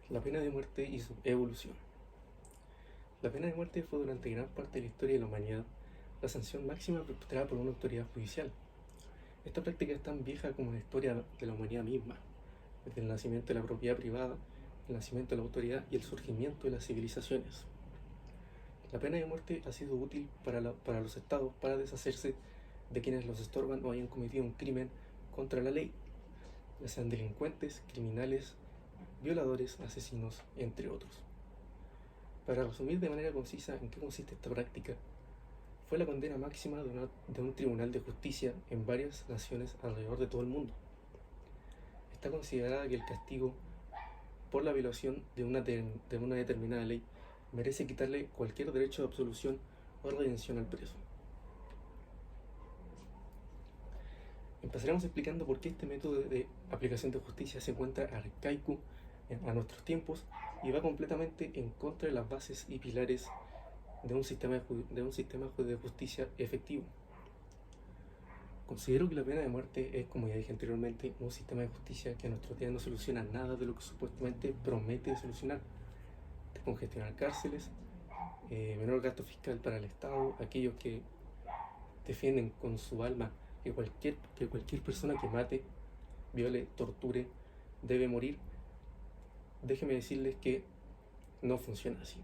La pena de muerte y su evolución. La pena de muerte fue durante gran parte de la historia de la humanidad la sanción máxima perpetrada por una autoridad judicial. Esta práctica es tan vieja como la historia de la humanidad misma, desde el nacimiento de la propiedad privada, el nacimiento de la autoridad y el surgimiento de las civilizaciones. La pena de muerte ha sido útil para los estados para deshacerse de quienes los estorban o hayan cometido un crimen contra la ley, ya sean delincuentes, criminales, violadores, asesinos, entre otros. Para resumir de manera concisa en qué consiste esta práctica, fue la condena máxima de un tribunal de justicia en varias naciones alrededor de todo el mundo. Está considerada que el castigo por la violación de una determinada ley merece quitarle cualquier derecho de absolución o redención al preso. Empezaremos explicando por qué este método de aplicación de justicia se encuentra arcaico a nuestros tiempos y va completamente en contra de las bases y pilares de un sistema de justicia efectivo. Considero que la pena de muerte es, como ya dije anteriormente, un sistema de justicia que a nuestros días no soluciona nada de lo que supuestamente promete solucionar. Descongestionar cárceles, menor gasto fiscal para el Estado, aquellos que defienden con su alma que cualquier persona que mate, viole, torture, debe morir. Déjenme decirles que no funciona así.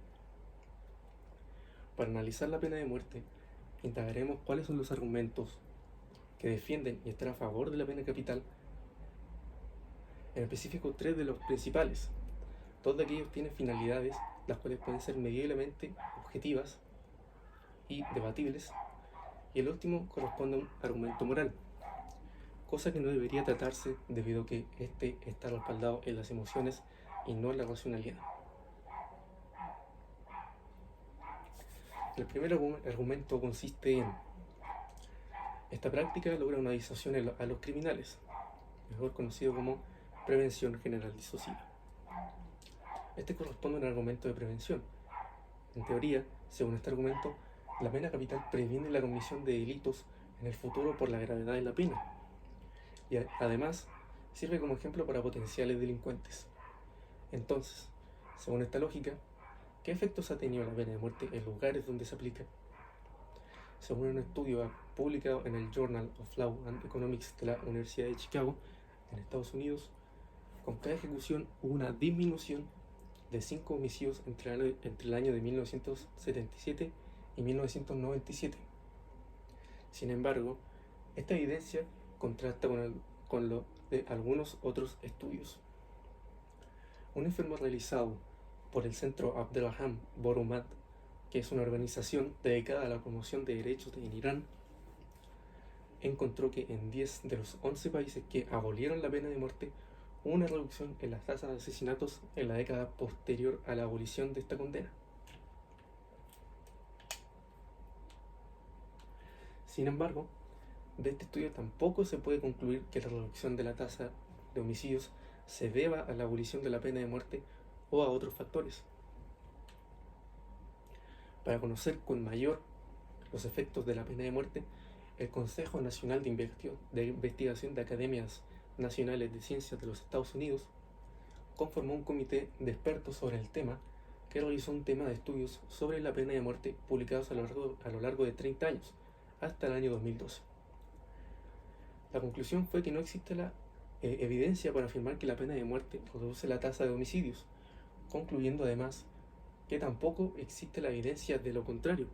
Para analizar la pena de muerte, indagaremos cuáles son los argumentos que defienden y están a favor de la pena capital, en específico 3 de los principales. Todos de aquellos tienen finalidades las cuales pueden ser mediblemente objetivas y debatibles, y el último corresponde a un argumento moral, cosa que no debería tratarse debido a que este está respaldado en las emociones y no en la racionalidad. El primer argumento consiste en: esta práctica logra una disuasión a los criminales, mejor conocido como prevención general disuasiva. Este corresponde a un argumento de prevención. En teoría, según este argumento, la pena capital previene la comisión de delitos en el futuro por la gravedad de la pena, y además sirve como ejemplo para potenciales delincuentes. Entonces, según esta lógica, ¿qué efectos ha tenido la pena de muerte en lugares donde se aplica? Según un estudio publicado en el Journal of Law and Economics de la Universidad de Chicago, en Estados Unidos, con cada ejecución hubo una disminución de 5 homicidios entre el año de 1977 y 1997. Sin embargo, esta evidencia contrasta con lo de algunos otros estudios. Un informe realizado por el Centro Abdelrahman Boroumand, que es una organización dedicada a la promoción de derechos en Irán, encontró que en 10 de los 11 países que abolieron la pena de muerte hubo una reducción en las tasas de asesinatos en la década posterior a la abolición de esta condena. Sin embargo, de este estudio tampoco se puede concluir que la reducción de la tasa de homicidios se deba a la abolición de la pena de muerte o a otros factores. Para conocer con mayor los efectos de la pena de muerte, el Consejo Nacional de Investigación de Academias Nacionales de Ciencias de los Estados Unidos conformó un comité de expertos sobre el tema que realizó un tema de estudios sobre la pena de muerte publicados a lo largo de 30 años, hasta el año 2012. La conclusión fue que no existe la evidencia para afirmar que la pena de muerte reduce la tasa de homicidios, concluyendo además que tampoco existe la evidencia de lo contrario.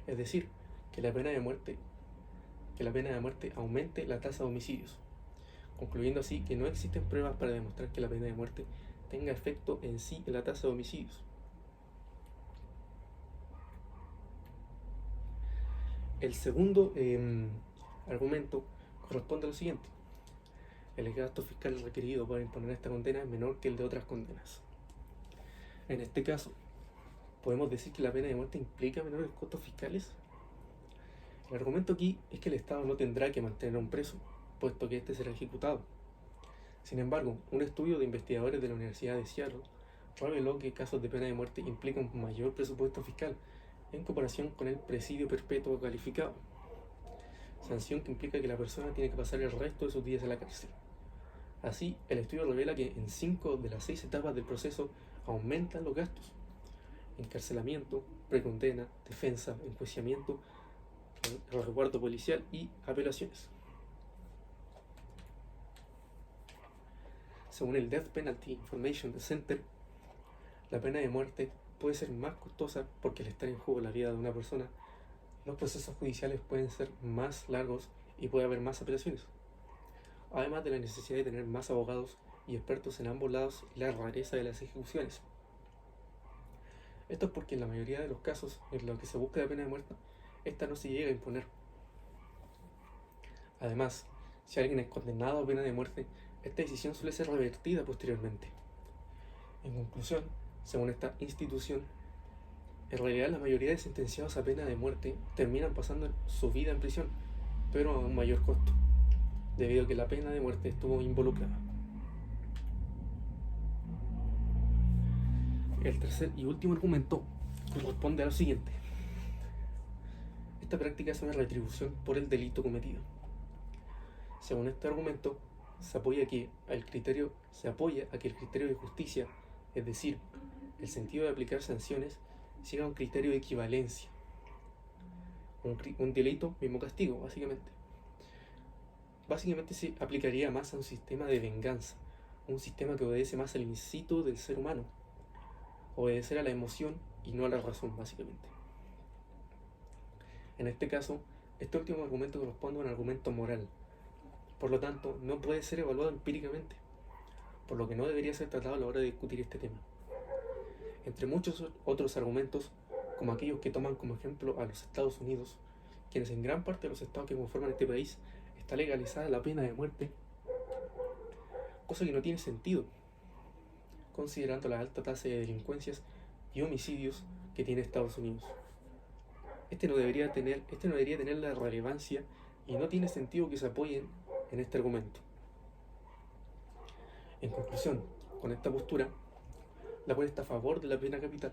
Es decir, que la pena de muerte aumente la tasa de homicidios, concluyendo así que no existen pruebas para demostrar que la pena de muerte tenga efecto en sí en la tasa de homicidios. El segundo argumento corresponde a lo siguiente: el gasto fiscal requerido para imponer esta condena es menor que el de otras condenas. En este caso, ¿podemos decir que la pena de muerte implica menores costos fiscales? El argumento aquí es que el Estado no tendrá que mantener a un preso, puesto que éste será ejecutado. Sin embargo, un estudio de investigadores de la Universidad de Seattle reveló que casos de pena de muerte implican un mayor presupuesto fiscal en comparación con el presidio perpetuo calificado, sanción que implica que la persona tiene que pasar el resto de sus días en la cárcel. Así, el estudio revela que en 5 de las 6 etapas del proceso aumentan los gastos: encarcelamiento, precondena, defensa, enjuiciamiento, resguardo policial y apelaciones. Según el Death Penalty Information Center, la pena de muerte puede ser más costosa porque al estar en juego la vida de una persona, los procesos judiciales pueden ser más largos y puede haber más apelaciones, además de la necesidad de tener más abogados y expertos en ambos lados y la rareza de las ejecuciones. Esto es porque en la mayoría de los casos en los que se busca la pena de muerte, esta no se llega a imponer. Además, si alguien es condenado a pena de muerte, esta decisión suele ser revertida posteriormente. En conclusión, según esta institución, en realidad la mayoría de sentenciados a pena de muerte terminan pasando su vida en prisión, pero a un mayor costo, debido a que la pena de muerte estuvo involucrada. El tercer y último argumento corresponde a lo siguiente: esta práctica es una retribución por el delito cometido. Según este argumento, se apoya a que el criterio de justicia, es decir, el sentido de aplicar sanciones, siga un criterio de equivalencia. Un delito, mismo castigo, básicamente. Básicamente se aplicaría más a un sistema de venganza, un sistema que obedece más al instinto del ser humano, obedecer a la emoción y no a la razón, básicamente. En este caso, este último argumento corresponde a un argumento moral, por lo tanto, no puede ser evaluado empíricamente, por lo que no debería ser tratado a la hora de discutir este tema. Entre muchos otros argumentos, como aquellos que toman como ejemplo a los Estados Unidos, quienes en gran parte de los estados que conforman este país está legalizada la pena de muerte, cosa que no tiene sentido, considerando la alta tasa de delincuencias y homicidios que tiene Estados Unidos. Este no debería tener la relevancia y no tiene sentido que se apoyen en este argumento. En conclusión, con esta postura, la cual está a favor de la pena capital,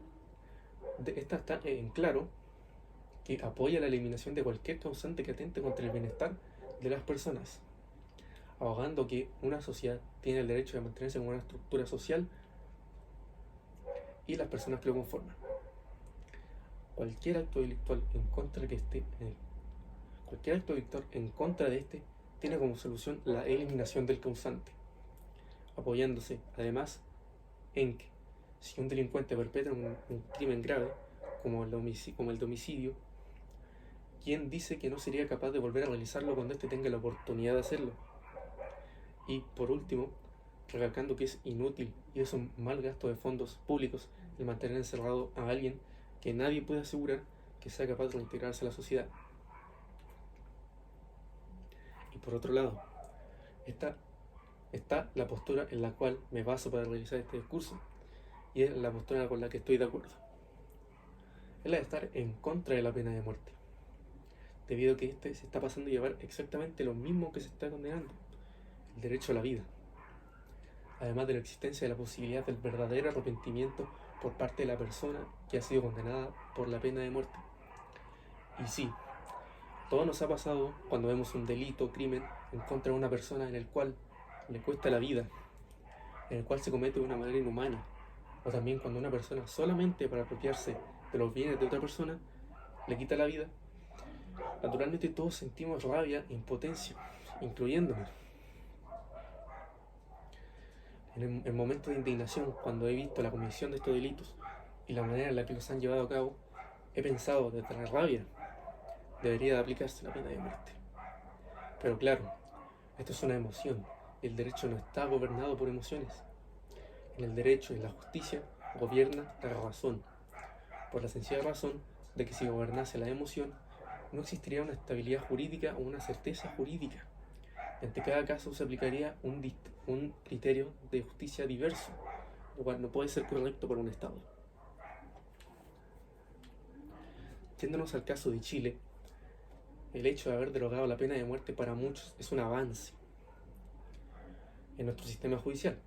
esta está en claro que apoya la eliminación de cualquier causante que atente contra el bienestar de las personas, abogando que una sociedad tiene el derecho de mantenerse como una estructura social y las personas que lo conforman. Cualquier acto delictual en contra de este tiene como solución la eliminación del causante, apoyándose además en que si un delincuente perpetra un crimen grave como el de homicidio, ¿quién dice que no sería capaz de volver a realizarlo cuando éste tenga la oportunidad de hacerlo? Y por último, recalcando que es inútil y es un mal gasto de fondos públicos el mantener encerrado a alguien que nadie puede asegurar que sea capaz de reintegrarse a la sociedad. Y por otro lado, está la postura en la cual me baso para realizar este discurso, y es la postura con la que estoy de acuerdo. Es la de estar en contra de la pena de muerte, debido a que se está pasando a llevar exactamente lo mismo que se está condenando: el derecho a la vida, además de la existencia de la posibilidad del verdadero arrepentimiento por parte de la persona que ha sido condenada por la pena de muerte. Y sí, todo nos ha pasado cuando vemos un delito o crimen en contra de una persona en el cual le cuesta la vida, en el cual se comete de una manera inhumana, o también cuando una persona, solamente para apropiarse de los bienes de otra persona, le quita la vida. Naturalmente todos sentimos rabia e impotencia, incluyéndome. En momentos de indignación, cuando he visto la comisión de estos delitos y la manera en la que los han llevado a cabo, he pensado, desde la rabia, debería de aplicarse la pena de muerte. Pero claro, esto es una emoción, y el derecho no está gobernado por emociones. En el derecho y en la justicia gobierna la razón, por la sencilla razón de que si gobernase la emoción, no existiría una estabilidad jurídica o una certeza jurídica. Ante cada caso se aplicaría un criterio de justicia diverso, lo cual no puede ser correcto para un Estado. Yéndonos al caso de Chile, el hecho de haber derogado la pena de muerte para muchos es un avance en nuestro sistema judicial,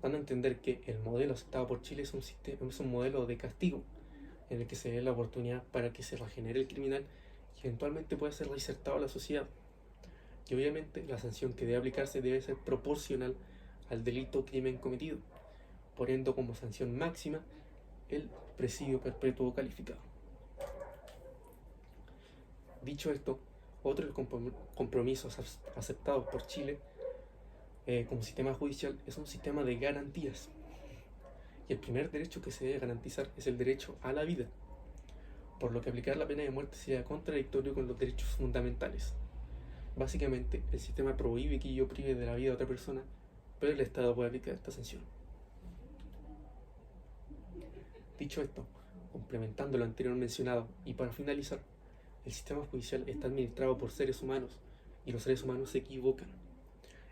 dando a entender que el modelo aceptado por Chile es un modelo de castigo, en el que se dé la oportunidad para que se regenere el criminal y eventualmente pueda ser reinsertado a la sociedad. Y obviamente la sanción que debe aplicarse debe ser proporcional al delito o crimen cometido, poniendo como sanción máxima el presidio perpetuo calificado. Dicho esto, otro de los compromisos aceptados por Chile como sistema judicial es un sistema de garantías. Y el primer derecho que se debe garantizar es el derecho a la vida, por lo que aplicar la pena de muerte sería contradictorio con los derechos fundamentales. Básicamente, el sistema prohíbe que yo prive de la vida a otra persona, pero el Estado puede aplicar esta sanción. Dicho esto, complementando lo anterior mencionado, y para finalizar, el sistema judicial está administrado por seres humanos, y los seres humanos se equivocan.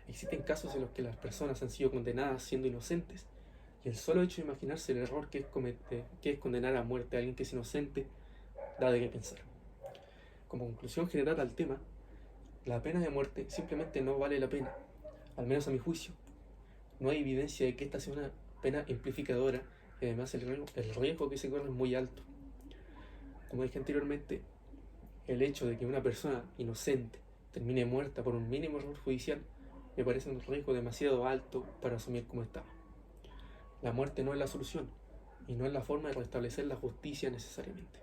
Existen casos en los que las personas han sido condenadas siendo inocentes, y el solo hecho de imaginarse el error que es condenar a muerte a alguien que es inocente, da de qué pensar. Como conclusión general al tema, la pena de muerte simplemente no vale la pena, al menos a mi juicio. No hay evidencia de que esta sea una pena amplificadora, y además el riesgo que se corre es muy alto. Como dije anteriormente, el hecho de que una persona inocente termine muerta por un mínimo error judicial me parece un riesgo demasiado alto para asumir como Estado. La muerte no es la solución, y no es la forma de restablecer la justicia necesariamente.